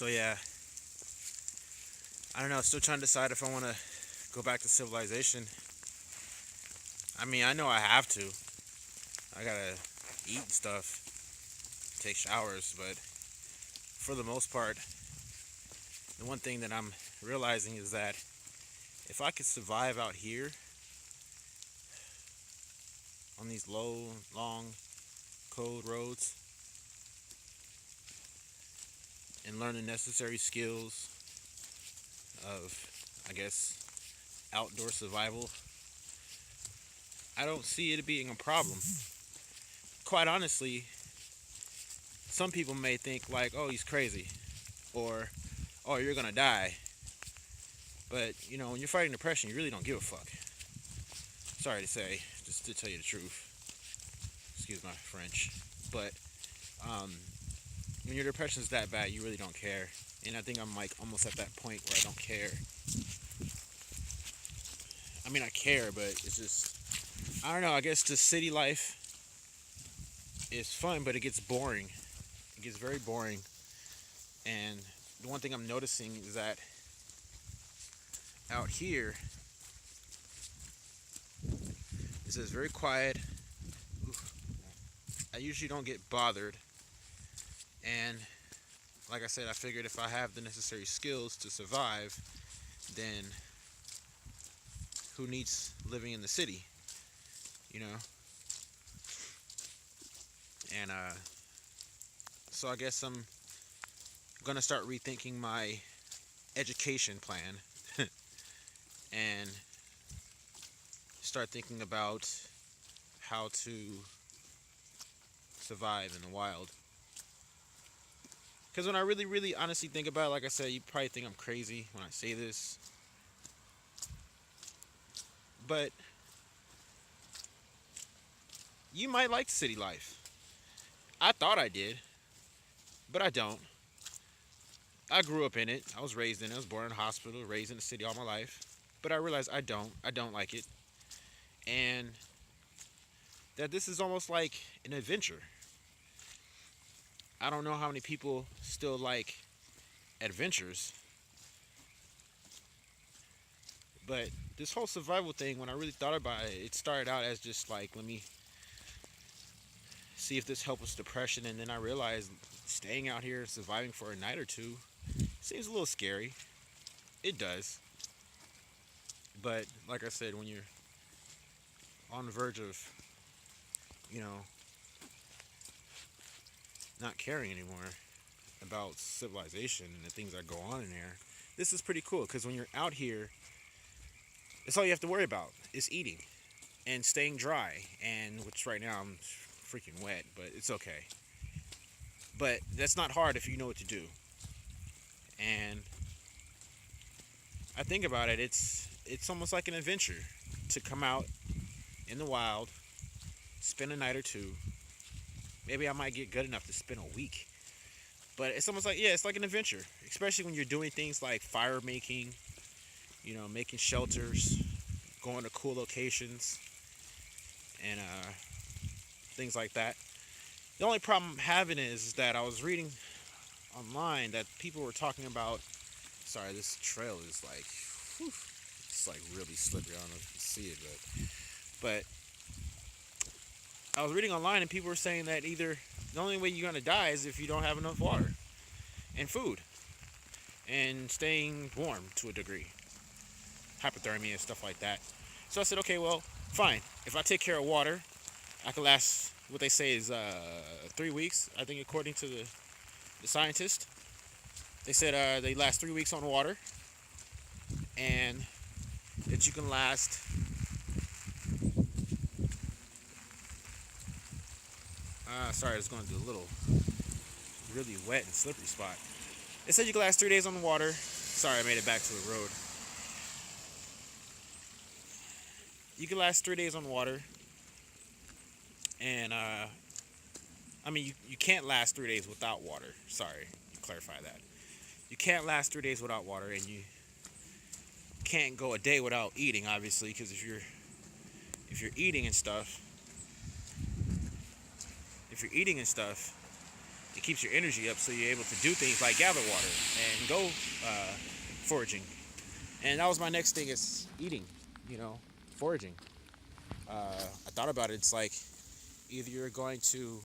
So yeah, I don't know. Still trying to decide if I want to go back to civilization. I mean, I know I have to. I gotta eat and stuff, take showers, but for the most part, the one thing that I'm realizing is that if I could survive out here on these low, long, cold roads and learn the necessary skills of, I guess, outdoor survival, I don't see it being a problem. Quite honestly, some people may think like, "Oh, he's crazy," or "Oh, you're gonna die." But when you're fighting depression, you really don't give a fuck. Sorry to say, just to tell you the truth. Excuse my French, but um, when your depression is that bad, you really don't care. And I think I'm like almost at that point where I don't care. I mean, I care, but it's just I don't know. I guess the city life is fun, but it gets boring. It gets very boring. And the one thing I'm noticing is that out here, it says very quiet. I usually don't get bothered. And like I said, I figured if I have the necessary skills to survive, then who needs living in the city? You know? And so I guess I'm gonna start rethinking my education plan and start thinking about how to survive in the wild. Because when I really, really honestly think about it, like I said, you probably think I'm crazy when I say this. But you might like city life. I thought I did, but I don't. I grew up in it. I was raised in it. I was born in a hospital, raised in the city all my life. But I realized I don't. I don't like it. And that this is almost like an adventure. I don't know how many people still like adventures. But this whole survival thing, when I really thought about it, it started out as just like, let me see if this helps with depression. And then I realized staying out here, surviving for a night or two, seems a little scary. It does. But like I said, when you're on the verge of, you know, not caring anymore about civilization and the things that go on in there, this is pretty cool because when you're out here, it's all you have to worry about is eating and staying dry. And which right now I'm freaking wet, but it's okay. But that's not hard if you know what to do. And I think about it, it's almost like an adventure to come out in the wild, spend a night or two. Maybe I might get good enough to spend a week. But it's almost like, yeah, it's like an adventure, especially when you're doing things like fire making, making shelters, going to cool locations, and things like that. The only problem I'm having is that I was reading online that people were talking about. Sorry, this trail is like, whew, it's like really slippery. I don't know if you can see it, but I was reading online and people were saying that either the only way you're gonna die is if you don't have enough water and food and staying warm to a degree, hypothermia and stuff like that. So I said, okay, well, fine. If I take care of water, I can last what they say is 3 weeks. I think according to the scientist, they said they last 3 weeks on water, and that you can last. Sorry, I was going to a little really wet and slippery spot. They said you can last 3 days on the water. Sorry, I made it back to the road. You can last 3 days on water, and I mean you can't last 3 days without water. Sorry, clarify that. You can't last 3 days without water, and you can't go a day without eating, obviously, because if you're eating and stuff, It keeps your energy up, so you're able to do things like gather water and go foraging. And that was my next thing is eating, foraging. I thought about it. It's like either you're going to